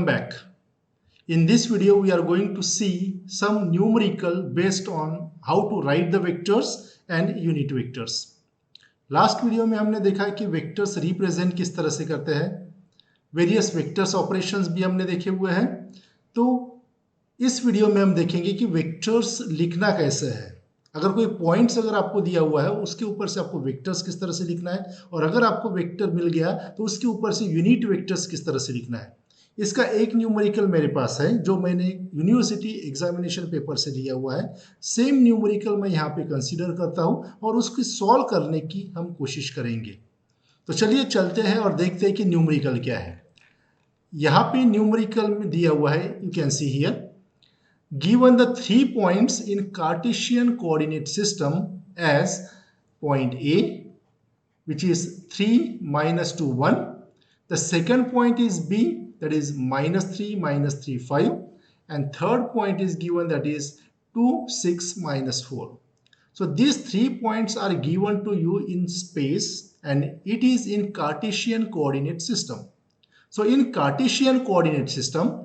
welcome back. In this video, we are going to see some numerical based on how to write the vectors and unit vectors. Last video में हमने देखा कि vectors represent किस तरह से करते हैं, वेरियस वेक्टर्स ऑपरेशंस भी हमने देखे हुए हैं। तो इस वीडियो में हम देखेंगे कि वेक्टर्स लिखना कैसे है। अगर कोई पॉइंट्स अगर आपको दिया हुआ है उसके ऊपर से आपको वेक्टर्स किस तरह से लिखना है, और अगर आपको वेक्टर मिल गया तो उसके ऊपर से यूनिट वेक्टर्स किस तरह से लिखना है। इसका एक न्यूमेरिकल मेरे पास है जो मैंने यूनिवर्सिटी एग्जामिनेशन पेपर से लिया हुआ है। सेम न्यूमेरिकल मैं यहाँ पे कंसीडर करता हूँ और उसकी सॉल्व करने की हम कोशिश करेंगे। तो चलिए चलते हैं और देखते हैं कि न्यूमेरिकल क्या है। यहाँ पे न्यूमेरिकल में दिया हुआ है, you can see here, given the 3 points in Cartesian coordinate system as point A, which is 3, -2, 1. The second point is B, that is -3, -3, 5. And third point is given, that is 2, 6, -4. So these 3 points are given to you in space and it is in Cartesian coordinate system. So in Cartesian coordinate system,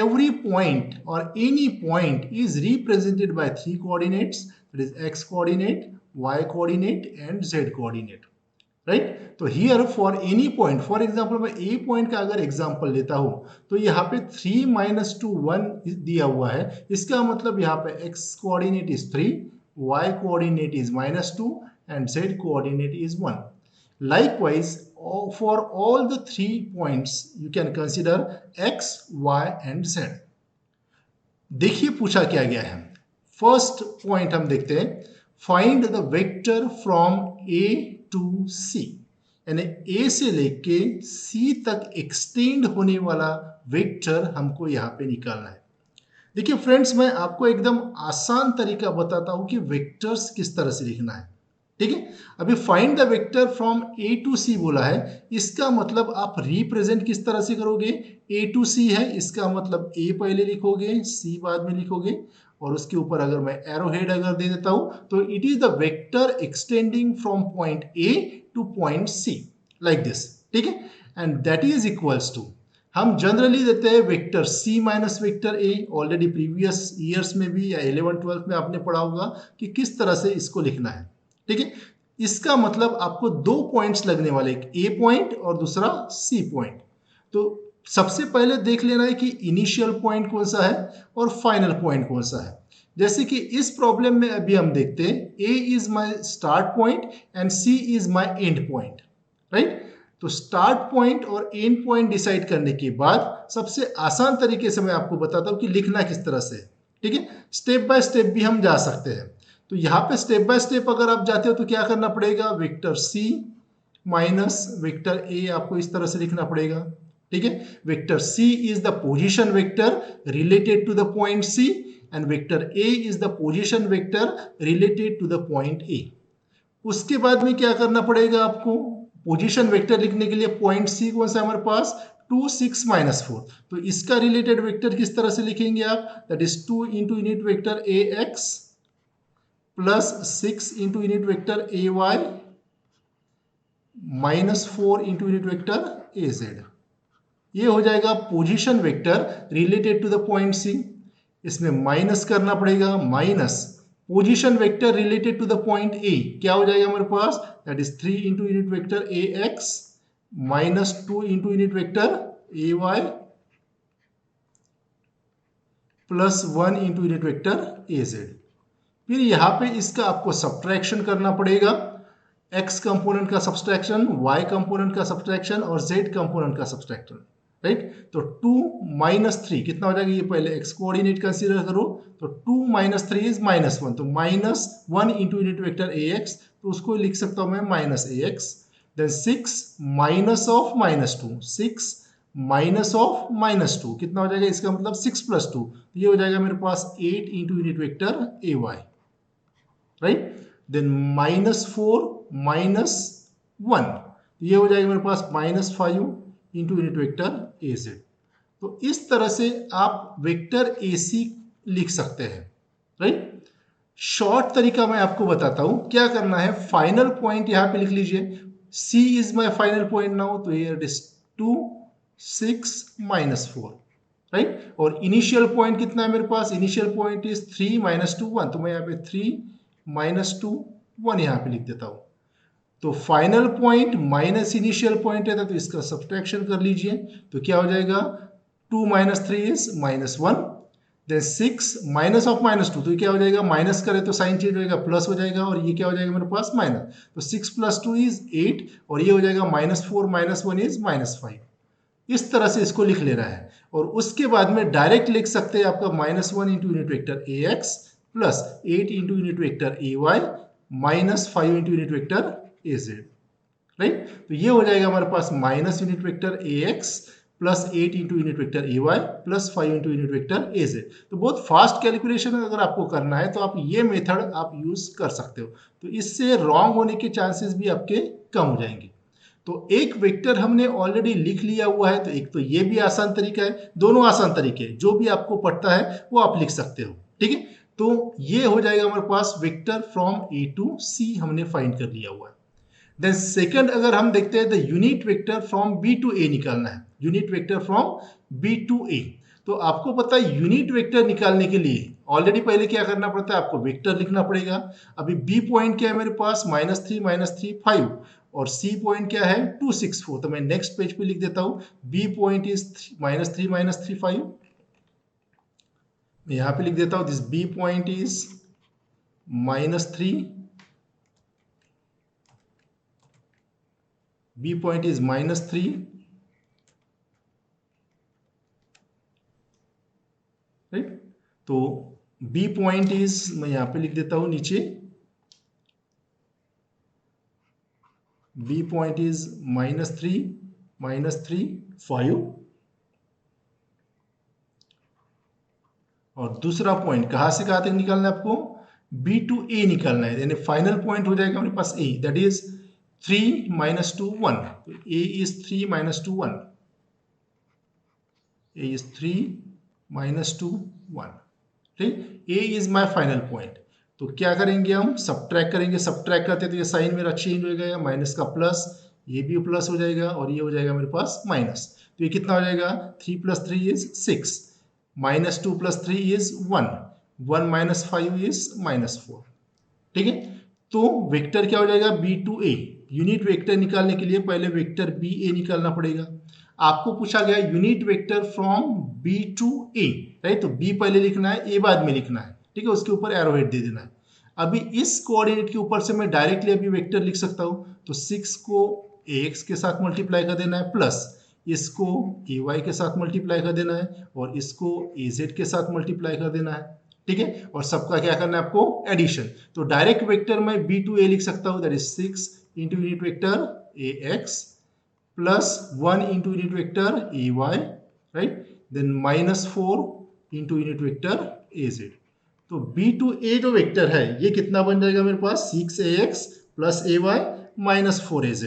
every point or any point is represented by 3 coordinates, that is x coordinate, y coordinate and z coordinate, right? तो here for any point, for example मैं a point का अगर example लेता हूं तो यहाँ पे 3, -2, 1 दिया हुआ है। इसका मतलब यहाँ पे x coordinate is 3, y coordinate is -2 and z coordinate is 1. Likewise, for all the 3 points you can consider x, y and z. देखिए पूछा क्या गया है। फर्स्ट पॉइंट हम देखते हैं, find the vector from a to c, यानी a से लेके c तक एक्सटेंड होने वाला वेक्टर हमको यहाँ पे निकालना है। देखिए फ्रेंड्स, मैं आपको एकदम आसान तरीका बताता हूँ कि वेक्टर्स किस तरह से लिखना है, ठीक है। अभी find the vector from a to c बोला है, इसका मतलब आप रिप्रेजेंट किस तरह से करोगे। a to c है, इसका मतलब a पहले लिखोगे, c बाद में लिखोगे, और उसके ऊपर अगर मैं एरो हेड अगर दे देता हूं तो it is the vector extending from point a to point c, like this, ठीक है। And that is equals to, हम जनरली देते हैं vector c minus vector a। Already previous years में भी या 11-12 में आपने पढ़ा होगा कि किस तरह से इसको लिखना है, ठीक है। इसका मतलब आपको 2 पॉइंट्स लगने वाले, एक a पॉइंट और दूसरा c पॉइंट। तो सबसे पहले देख लेना है कि इनिशियल पॉइंट कौन सा है और फाइनल पॉइंट कौन सा है। जैसे कि इस प्रॉब्लम में अभी हम देखते हैं a is my start point and c is my and point, right. तो स्टार्ट पॉइंट और एंड पॉइंट डिसाइड करने के बाद सबसे आसान तरीके से मैं आपको बताता हूं कि लिखना किस तरह से, ठीक है। स्टेप बाय स्टेप भी हम जा सकते हैं। तो यहाँ पे स्टेप बाय स्टेप अगर आप जाते हो तो क्या करना पड़ेगा, vector c minus vector a आपको इस तरह से लिखना पड़ेगा, ठीक है। Vector c is the position vector related to the point c and vector a is the position vector related to the point a। उसके बाद में क्या करना पड़ेगा आपको, पोजीशन वेक्टर लिखने के लिए पॉइंट c कौन सा है हमारे पास, 2, 6, -4। तो इसका रिलेटेड वेक्टर किस तरह से लिखेंगे आप, that is 2 into unit vector ax plus 6 into unit vector ay -4 into unit vector az। ये हो जाएगा position vector related to the point c। इसमें माइनस करना पड़ेगा, minus position vector related to the point a, क्या हो जाएगा हमारे पास, that is 3 into unit vector ax -2 into unit vector ay plus 1 into unit vector az। फिर यहाँ पे इसका आपको सब्ट्रैक्शन करना पड़ेगा, x कंपोनेंट का सब्ट्रैक्शन, y कंपोनेंट का सब्ट्रैक्शन और z कंपोनेंट का सब्ट्रैक्शन, राइट। तो 2 - 3 कितना हो जाएगा, ये पहले x कोऑर्डिनेट कंसीडर करो, तो 2 - 3 इज -1, तो -1 इंटू यूनिट वेक्टर ax, तो उसको लिख सकता हूं मैं -ax। Then 6 minus of -2, 6 minus of -2 कितना हो जाएगा, इसका मतलब 6 + 2, ये हो जाएगा मेरे पास 8 into unit vector ay, right. Then -4 -1, ये हो जाएगा मेरे पास -5 इंटू यूनिट वेक्टर az। तो इस तरह से आप वेक्टर ac लिख सकते हैं, राइट। शॉर्ट तरीका मैं आपको बताता हूं क्या करना है। फाइनल पॉइंट यहां पे लिख लीजिए, c is my final point now, तो हियर इट इज 2, 6 -4, राइट। और इनिशियल पॉइंट कितना है मेरे पास, इनिशियल पॉइंट इज 3 माइनस 2 1, तो मैं यहाँ पे 3 माइनस 2 1 यहाँ पे लिख देता हूँ। तो final point minus initial point है तो इसका सब्ट्रैक्शन कर लीजिए, तो क्या हो जाएगा 2 minus 3 is minus 1, then 6 minus of minus 2, तो क्या हो जाएगा, माइनस करे तो साइन चेंज हो जाएगा, प्लस हो जाएगा, और ये क्या हो जाएगा मेरे पास माइनस, तो 6 प्लस 2 इज 8, और ये हो जाएगा माइनस 4 माइनस 1 इज माइनस 5। इस तरह से इसको लिख लेना है। और उसके बाद में डायरेक्ट लिख सकते हैं आपका माइनस 1 इंटू यूनिट वेक्टर ए x plus 8 into unit vector ए Y minus 5 into unit vector ए जेड, राइट। तो ये हो जाएगा हमारे पास माइनस यूनिट वेक्टर ए x plus 8 into unit vector ए Y plus 5 into unit vector ए जेड। तो बहुत फास्ट कैलकुलेशन अगर आपको करना है तो आप ये मेथड आप यूज कर सकते हो, तो इससे रॉन्ग होने के चांसेस भी आपके कम हो जाएंगे। तो एक वेक्टर हमने ऑलरेडी लिख लिया हुआ है, तो एक तो ये भी आसान तरीका है, दोनों आसान तरीके हैं, जो भी आपको पड़ता है वो आप लिख सकते हो, ठीक है। तो ये हो जाएगा हमारे पास वेक्टर फ्रॉम ए टू सी हमने फाइंड कर लिया हुआ है। देन सेकंड अगर हम देखते हैं the unit vector from B to A निकालना है, unit vector from B to A. तो आपको पता है यूनिट वेक्टर निकालने के लिए ऑलरेडी पहले क्या करना पड़ता है, आपको वेक्टर लिखना पड़ेगा। अभी बी पॉइंट क्या है मेरे पास -3 5, और सी पॉइंट क्या है 2 6 4, तो मैं नेक्स्ट पेज पे लिख देता हूं बी पॉइंट इज -3 5, मैं यहां पे लिख देता हूं this B point is -3, B point is -3, right. तो बी पॉइंट इज, मैं यहां पे लिख देता हूं नीचे, बी पॉइंट इज -3 5, और दूसरा पॉइंट कहां से कहां तक निकालना है आपको, बी टू ए निकालना है, यानी फाइनल पॉइंट हो जाएगा मेरे पास ए, दैट इज 3 माइनस 2 1, तो A is 3 minus 2 1, A is 3 minus 2 1, ठीक। A is my final point. तो क्या करेंगे हम, सब्ट्रैक्ट करेंगे, सब्ट्रैक्ट करते तो ये साइन मेरा चेंज हो जाएगा, माइनस का प्लस, ये भी प्लस हो जाएगा, और ये हो जाएगा मेरे पास माइनस। तो ये कितना हो जाएगा 3 plus 3 is 6, minus 2 plus 3 is 1, 1 minus 5 is -4, ठीक है। तो वेक्टर क्या हो जाएगा B to A, unit vector निकालने के लिए पहले वेक्टर बी ए निकालना पड़ेगा। आपको पूछा गया unit vector from B to A, right. तो बी पहले लिखना है, ए बाद में लिखना है, ठीक है, उसके ऊपर एरो हेड दे देना है। अभी इस कोऑर्डिनेट के ऊपर से मैं डायरेक्टली अभी वेक्टर लिख सकता हूं, तो 6 को ए एक्स के साथ मल्टीप्लाई कर देना है, प्लस इसको ए वाई के साथ मल्टीप्लाई कर देना है, और इसको ए जेड के साथ मल्टीप्लाई कर देना है, ठीक है। और सबका क्या करना है आपको, एडिशन। तो डायरेक्ट वेक्टर मैं बी टू ए लिख सकता हूं, that is 6 into unit vector A x plus 1 into unit vector A Y, right, then -4 into unit vector A Z. तो बी टू ए जो वेक्टर है ये कितना बन जाएगा मेरे पास 6ax प्लस ए वाई -4az।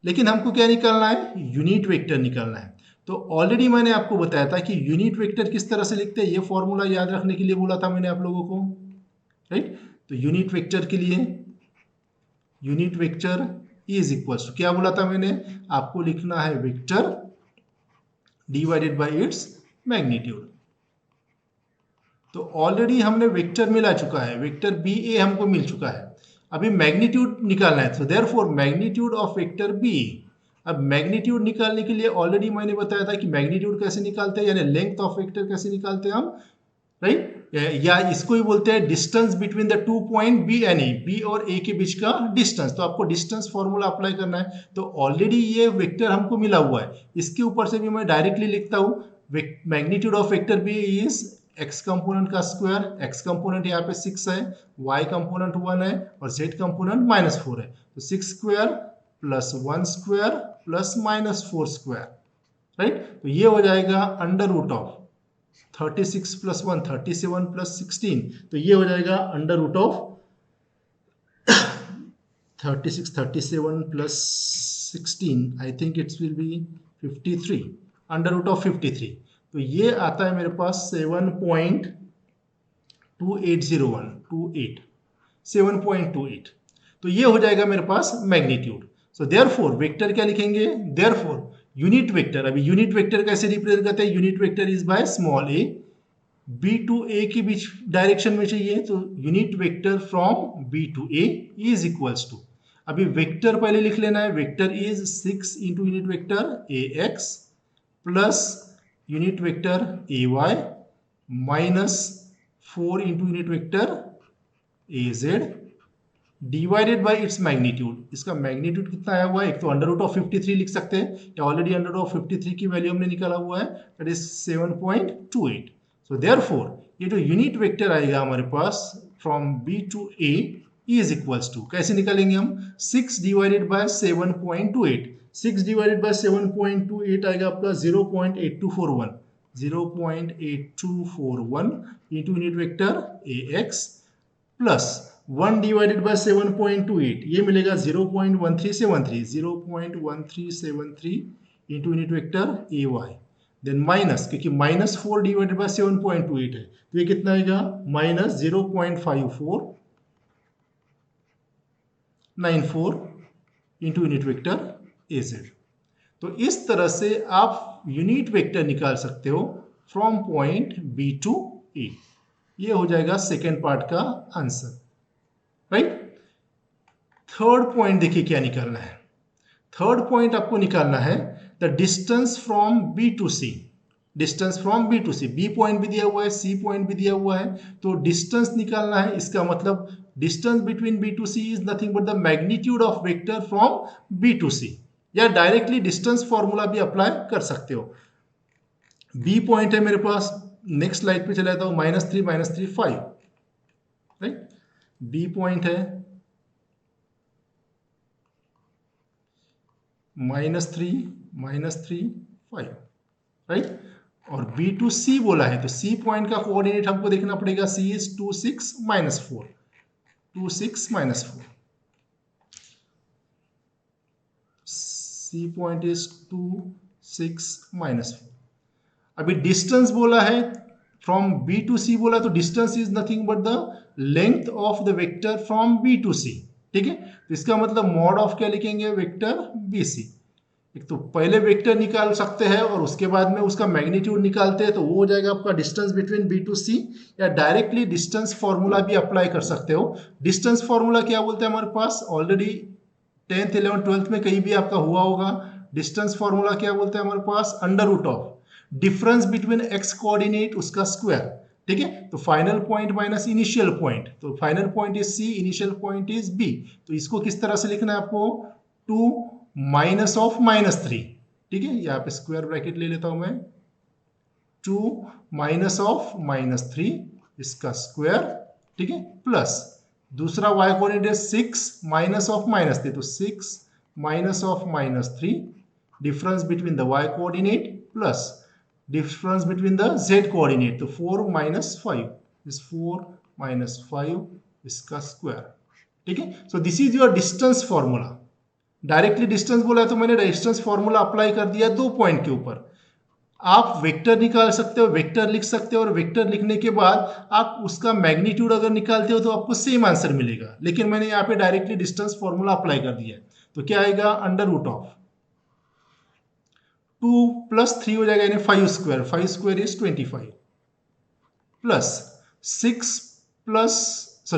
लेकिन हमको क्या निकालना है, यूनिट वेक्टर निकालना है। तो ऑलरेडी मैंने आपको बताया था कि यूनिट वेक्टर किस तरह से लिखते हैं, ये फॉर्मूला याद रखने के लिए बोला था मैंने आप लोगों को, राइट। तो यूनिट वेक्टर के लिए unit vector is equals to, क्या बोला था मैंने आपको, लिखना है vector divided by its magnitude. तो ऑलरेडी हमने वेक्टर मिला चुका है, वेक्टर बी ए हमको मिल चुका है, अभी मैग्नीट्यूड निकालना है। तो therefore magnitude of vector B, अब मैग्नीट्यूड निकालने के लिए ऑलरेडी मैंने बताया था कि मैग्नीट्यूड कैसे निकालते हैं, यानी लेंथ ऑफ वेक्टर कैसे निकालते हैं हम, राइट। या इसको ही बोलते हैं distance between the 2 point B and A, B और ए के बीच का डिस्टेंस। तो आपको डिस्टेंस फॉर्मूला अप्लाई करना है। तो ऑलरेडी ये वेक्टर हमको मिला हुआ है, इसके ऊपर से भी मैं डायरेक्टली लिखता हूं, magnitude of vector B is x component का स्क्वायर, x कंपोनेंट यहाँ पे 6 है, y कंपोनेंट 1 है, और z कंपोनेंट -4 है। तो 6 square plus 1 square plus -4 square, right. तो ये हो जाएगा under root of 36 plus 1 37 plus 16, तो ये हो जाएगा under root of 36 37 plus 16, I think it's will be 53, under root of 53। तो ये आता है मेरे पास 7.28, तो ये हो जाएगा मेरे पास मैग्नीट्यूड। सो देयरफॉर वेक्टर क्या लिखेंगे, देयरफॉर यूनिट वेक्टर, अभी यूनिट वेक्टर कैसे रिप्रेजेंट करते हैं? Unit vector is by small A, B to A के बीच डायरेक्शन में चाहिए, तो unit vector from B to A is equals to, अभी वेक्टर पहले लिख लेना है, vector is 6 into unit vector A x plus unit vector A Y minus 4 into unit vector A Z divided by its magnitude. इसका magnitude कितना आया हुआ है? एक तो अंडर रूट ऑफ 53 लिख सकते हैं, या ऑलरेडी अंडर रूट ऑफ 53 की वैल्यू हमने निकाला हुआ है, दैट इज 7.28। सो देयरफॉर ये जो यूनिट वेक्टर आएगा हमारे पास from B to A is equals to, कैसे निकालेंगे हम? 6 डिवाइडेड बाय 7.28, 6 डिवाइडेड बाय 7.28 आएगा आपका 0.8241, 0.8241 into unit vector A x plus 1 divided by 7.28, ये मिलेगा 0.1373, 0.1373 इंटू यूनिट वेक्टर ए वाई, देन माइनस, क्योंकि माइनस 4 डिवाइडेड बाय 7.28 है, तो ये कितना आएगा? माइनस 0.5494 इंटू यूनिट वेक्टर ए जेड। तो इस तरह से आप यूनिट वेक्टर निकाल सकते हो from point B to A. ये हो जाएगा सेकेंड पार्ट का आंसर, राइट। थर्ड पॉइंट देखिए क्या निकालना है। थर्ड पॉइंट आपको निकालना है the distance from B to C, distance from B to C, B point भी दिया हुआ है, सी पॉइंट भी दिया हुआ है, तो डिस्टेंस निकालना है। इसका मतलब distance between B to C is nothing but the magnitude of vector from B to C, या डायरेक्टली डिस्टेंस फॉर्मूला भी अप्लाई कर सकते हो। बी पॉइंट है मेरे पास, नेक्स्ट स्लाइड पे चला जाता हूं, -3 5, राइट। बी पॉइंट है -3 5, राइट, और बी टू सी बोला है, तो सी पॉइंट का कोऑर्डिनेट हमको देखना पड़ेगा, सी इज 2 6 -4, 2 6 -4, सी पॉइंट इज 2 6 -4। अभी डिस्टेंस बोला है फ्रॉम बी टू सी बोला, तो distance is nothing but the length of the vector from B to C, ठीक है। तो इसका मतलब मॉड ऑफ क्या लिखेंगे? Vector B C. एक तो पहले वेक्टर निकाल सकते हैं और उसके बाद में उसका मैग्नीट्यूड निकालते हैं, तो वो हो जाएगा आपका distance between B to C, या डायरेक्टली डिस्टेंस फॉर्मूला भी अप्लाई कर सकते हो। डिस्टेंस फॉर्मूला क्या बोलते हैं हमारे पास? ऑलरेडी 10th 11th 12th में कहीं भी आपका हुआ होगा। डिस्टेंस फॉर्मूला क्या बोलते हैं हमारे पास? Under root of difference between X coordinate उसका स्क्वायर, ठीक है। तो final point minus initial point, तो final point is C, initial point is B, तो इसको किस तरह से लिखना है आपको? 2 माइनस ऑफ -3, ठीक है, यहाँ पे स्क्वायर ब्रैकेट ले लेता हूं मैं, 2 माइनस ऑफ -3 इसका स्क्वायर, ठीक है, प्लस दूसरा y कोऑर्डिनेट 6 माइनस ऑफ -3, तो 6 minus of -3 difference between the y coordinate plus difference between the z coordinate, तो 4 माइनस 5 इज 4 माइनस 5 इसका स्क्वायर, ठीक है। सो this is your distance formula. Directly distance बोला है तो मैंने डिस्टेंस फॉर्मूला अप्लाई कर दिया 2 पॉइंट के ऊपर। आप वेक्टर निकाल सकते हो, वेक्टर लिख सकते हो, और वेक्टर लिखने के बाद आप उसका मैग्नीट्यूड अगर निकालते हो तो आपको सेम आंसर मिलेगा, लेकिन मैंने यहाँ पे डायरेक्टली डिस्टेंस फॉर्मूला अप्लाई कर दिया है, तो क्या आएगा? अंडर रूट ऑफ 2 प्लस 3 हो जाएगा, यानी 5 square, 5 square is 25 plus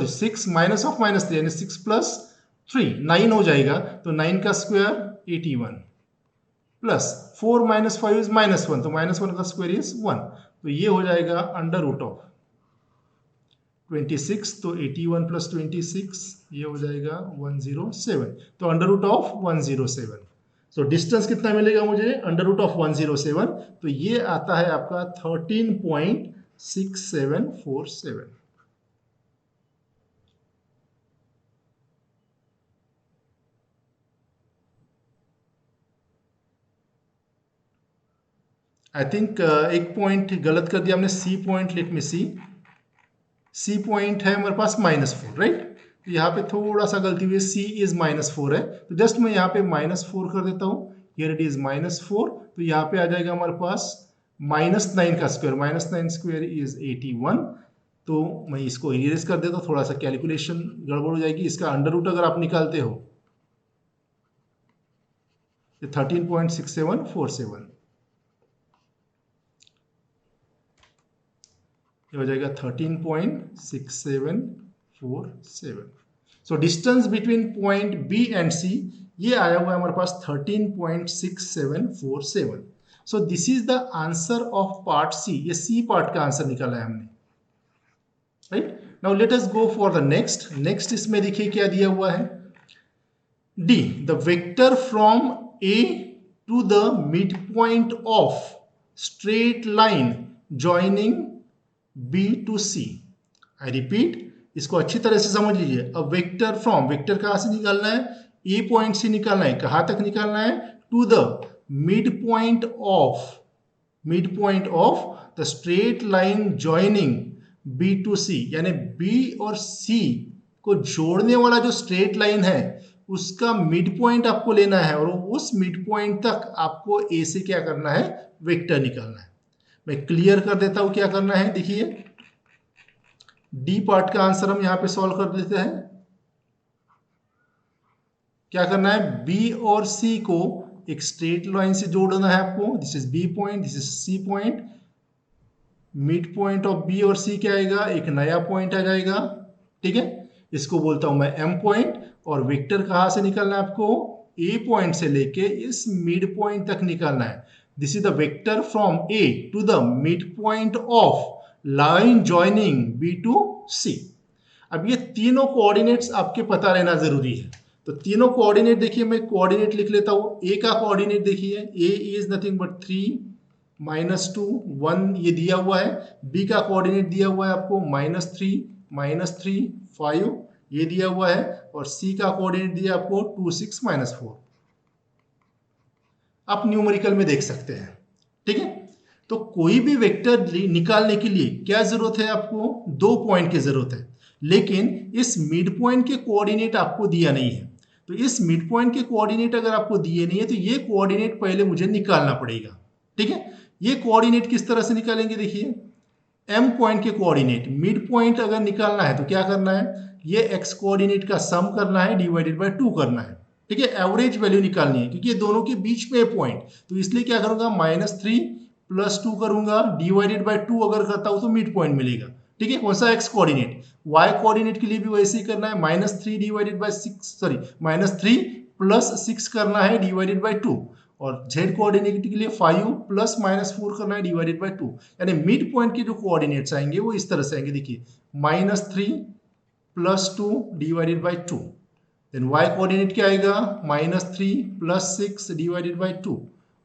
6 minus of -3 यानी 6 प्लस 3 9 हो जाएगा, तो 9 का स्क्वायर 81 प्लस 4 माइनस 5 इज -1, तो -1 का स्क्वायर इज 1, तो ये हो जाएगा अंडर रूट ऑफ 26, तो 81 प्लस 26 ये हो जाएगा 107, तो under root of 107। So distance कितना मिलेगा मुझे? अंडर रूट ऑफ 107, तो ये आता है आपका 13.6747। आई थिंक एक पॉइंट गलत कर दिया हमने, सी पॉइंट, लेट मी सी, सी पॉइंट है हमारे पास -4, राइट। तो यहाँ पे थोड़ा सा गलती हुई है, सी इज -4 है, तो जस्ट मैं यहाँ पे -4 कर देता हूँ, हियर इट इज -4, तो यहाँ पे आ जाएगा हमारे पास -9 का स्क्वायर, -9 स्क्वायर इज 81, तो मैं इसको इरेज कर देता हूँ, थोड़ा सा कैलकुलेशन गड़बड़ हो जाएगी। इसका अंडर रूट अगर आप निकालते हो ये 13.6747 ये हो जाएगा 13.6747। So distance between point B and C ये आया हुआ है हमारे पास 13.6747। So this is the answer of part C. ये सी पार्ट का आंसर निकाला है हमने, right. Now let us go for the next इसमें देखिए क्या दिया हुआ है। D, the vector from A to the mid point of straight line joining B to C. I repeat, इसको अच्छी तरह से समझ लीजिए। अब वेक्टर फ्रॉम, वेक्टर कहां से निकालना है? ए पॉइंट से निकालना है। कहां तक निकालना है? To the mid point of the straight line joining B to C, यानी बी और सी को जोड़ने वाला जो स्ट्रेट लाइन है उसका मिड पॉइंट आपको लेना है, और उस मिड पॉइंट तक आपको ए से क्या करना है? वेक्टर निकालना है। मैं क्लियर कर देता हूं क्या करना है। देखिए, डी पार्ट का आंसर हम यहां पे सॉल्व कर देते हैं। क्या करना है? बी और सी को एक स्ट्रेट लाइन से जोड़ना है आपको। This is B point, this is C point. Mid point of B और सी क्या आएगा? एक नया पॉइंट आ जाएगा, ठीक है। इसको बोलता हूं मैं एम पॉइंट। और वेक्टर कहां से निकालना है आपको? ए पॉइंट से लेके इस मिड पॉइंट तक निकालना है। This is the vector from A to the mid point of line joining B to C. अब ये तीनों कोऑर्डिनेट्स आपके पता रहना जरूरी है। तो तीनों कोऑर्डिनेट देखिए, मैं कोऑर्डिनेट लिख लेता हूं। ए का कोऑर्डिनेट देखिए, ए इज नथिंग बट 3 -2 1 ये दिया हुआ है। बी का कोऑर्डिनेट दिया हुआ है आपको -3 5 ये दिया हुआ है। और सी का कोऑर्डिनेट दिया आपको 2 6 -4। आप न्यूमेरिकल में देख सकते हैं, ठीक है। तो कोई भी वेक्टर निकालने के लिए क्या जरूरत है आपको? 2 पॉइंट की जरूरत है। लेकिन इस मिड पॉइंट के कोऑर्डिनेट आपको दिया नहीं है। तो इस मिड पॉइंट के कोऑर्डिनेट अगर आपको दिए नहीं है तो ये कोऑर्डिनेट पहले मुझे निकालना पड़ेगा, ठीक है। ये कोऑर्डिनेट किस तरह से निकालेंगे? देखिए, एम पॉइंट के कोऑर्डिनेट मिड पॉइंट अगर निकालना है तो क्या करना है? ये एक्स कोऑर्डिनेट का सम करना है डिवाइडेड बाय 2 करना है, ठीक है। एवरेज वैल्यू निकालनी है क्योंकि ये दोनों के बीच में है पॉइंट। तो इसलिए क्या करूंगा? -3 + 2 करूंगा, डिवाइडेड बाय 2 अगर करता हूं तो मिड पॉइंट मिलेगा, ठीक है। कौन सा? X coordinate. वाई कोऑर्डिनेट के लिए भी वैसे ही करना है। -3 डिवाइडेड बाय 6 सॉरी -3 + 6 करना है डिवाइडेड बाय 2। और जेड कोऑर्डिनेट के लिए 5 + -4 करना है डिवाइडेड बाय 2। यानी मिड पॉइंट के जो कोऑर्डिनेट्स आएंगे वो इस तरह से आएंगे। देखिए, -3 + 2 divided by 2। Then y coordinate क्या आएगा? -3 + 6 डिवाइडेड बाय 2।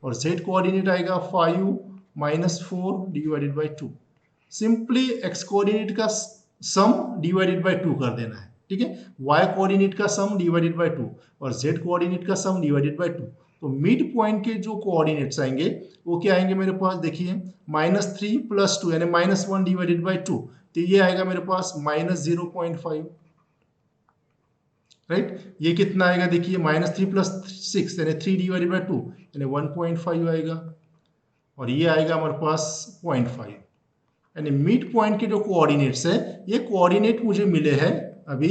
और z कोऑर्डिनेट आएगा 5 - 4 divided by 2। Simply x coordinate का सम डिवाइडेड बाय 2 कर देना है, ठीक है। y कोऑर्डिनेट का सम डिवाइडेड बाय 2 और z कोऑर्डिनेट का सम डिवाइडेड बाय 2। तो मिड पॉइंट के जो कोऑर्डिनेट्स आएंगे वो क्या आएंगे मेरे पास? देखिए, -3 + 2 यानी -1 डिवाइडेड बाय 2। तो ये आएगा मेरे पास -0.5, राइट। ये कितना आएगा? देखिए, -3 + 6 यानी 3 डिवाइडेड बाय 2 यानी 1.5 आएगा। और ये आएगा हमारे पास 0.5। यानी मिड पॉइंट के जो कोऑर्डिनेट्स है ये कोऑर्डिनेट मुझे मिले हैं अभी।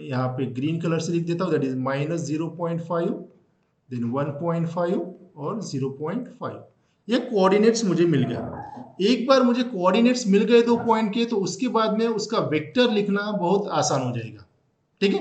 यहाँ पे ग्रीन कलर से लिख देता हूँ, दैट इज -0.5 देन 1.5 और 0.5। ये कोऑर्डिनेट्स मुझे मिल गया। एक बार मुझे कोऑर्डिनेट्स मिल गए 2 पॉइंट के तो उसके बाद में उसका वेक्टर लिखना बहुत आसान हो जाएगा, ठीक है।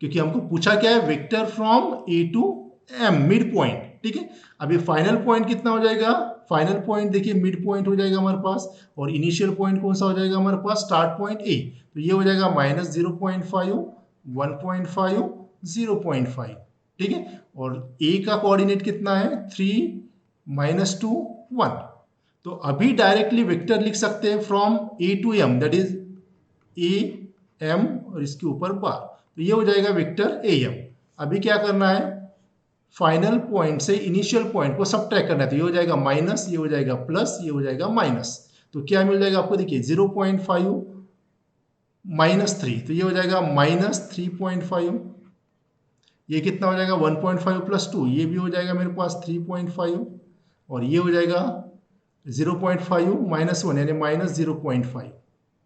क्योंकि हमको पूछा क्या है? Vector from A to M, mid point, ठीक है। अभी फाइनल पॉइंट कितना हो जाएगा? फाइनल पॉइंट देखिए मिड पॉइंट हो जाएगा हमारे पास। और इनिशियल पॉइंट कौन सा हो जाएगा हमारे पास? Start point A. तो ये हो जाएगा -0.5 1.5 0.5, ठीक है। और ए का कोऑर्डिनेट कितना है? 3 -2 1। तो अभी डायरेक्टली वेक्टर लिख सकते हैं from A to M, that is A M और इसके ऊपर बार। तो ये हो जाएगा वेक्टर ए एम। अभी क्या करना है? फाइनल पॉइंट से इनिशियल पॉइंट को सबट्रैक्ट करना है। तो ये हो जाएगा माइनस, ये हो जाएगा प्लस, ये हो जाएगा माइनस। तो क्या मिल जाएगा आपको? देखिए, 0.5 -3 तो ये हो जाएगा -3.5। ये कितना हो जाएगा? 1.5 + 2 ये भी हो जाएगा मेरे पास 3.5। और ये हो जाएगा 0.5 -1 यानी -0.5,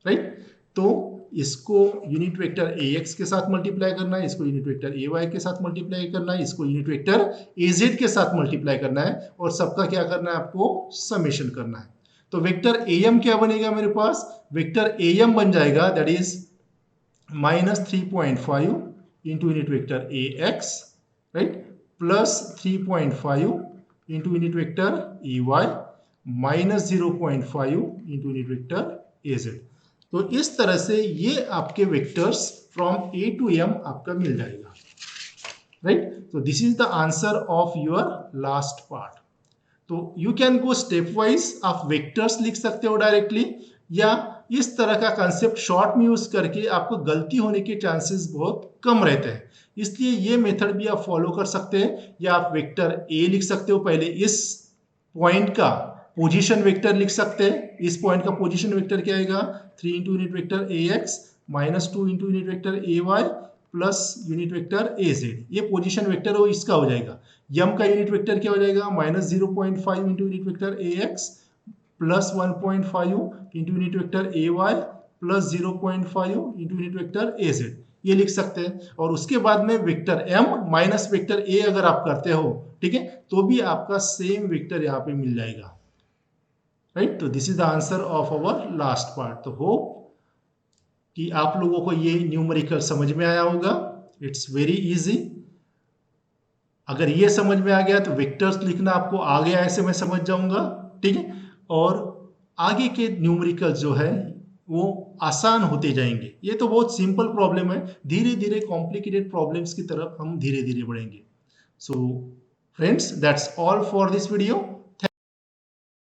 राइट। तो इसको यूनिट वेक्टर ax के साथ मल्टीप्लाई करना है, इसको यूनिट वेक्टर ay के साथ मल्टीप्लाई करना है, इसको यूनिट वेक्टर az के साथ मल्टीप्लाई करना है और सबका क्या करना है आपको समेशन करना है। तो वेक्टर am क्या बनेगा मेरे पास, वेक्टर am बन जाएगा that is -3.5 into unit vector ax, right, plus 3.5 into unit vector ay minus 0.5 into unit vector az। तो इस तरह से ये आपके vectors from a to m आपका मिल जाएगा, राइट। तो this is the answer of your last part. तो you can go step wise, आप वेक्टर्स लिख सकते हो डायरेक्टली, या इस तरह का कंसेप्ट शॉर्ट में यूज करके आपको गलती होने के चांसेस बहुत कम रहते हैं, इसलिए ये मेथड भी आप फॉलो कर सकते हैं। या आप वेक्टर a लिख सकते हो, पहले इस पॉइंट का पोजीशन वेक्टर लिख सकते हैं। इस पॉइंट का पोजीशन वेक्टर क्या आएगा, 3 into unit vector ax minus 2 into unit vector ay plus unit vector az। ये पोजीशन वेक्टर हो, इसका हो जाएगा। यम का यूनिट वेक्टर क्या हो जाएगा, minus 0.5 into unit vector ax plus 1.5 into unit vector ay plus 0.5 into unit vector az, ये लिख सकते हैं। और उसके बाद में vector m minus vector a अगर आप करते हो, ठीक है, तो भी आपका सेम वेक्टर यहाँ पे मिल जाएगा, राइट। तो this is the answer of our last part. तो होप कि आप लोगों को ये न्यूमेरिकल समझ में आया होगा। It's very easy. अगर ये समझ में आ गया तो वेक्टर्स लिखना आपको आ गया ऐसे मैं समझ जाऊंगा, ठीक है। और आगे के न्यूमेरिकल जो है वो आसान होते जाएंगे। ये तो बहुत सिंपल प्रॉब्लम है, धीरे धीरे कॉम्प्लिकेटेड प्रॉब्लम्स की तरफ हम धीरे धीरे बढ़ेंगे। So friends, that's all for this video.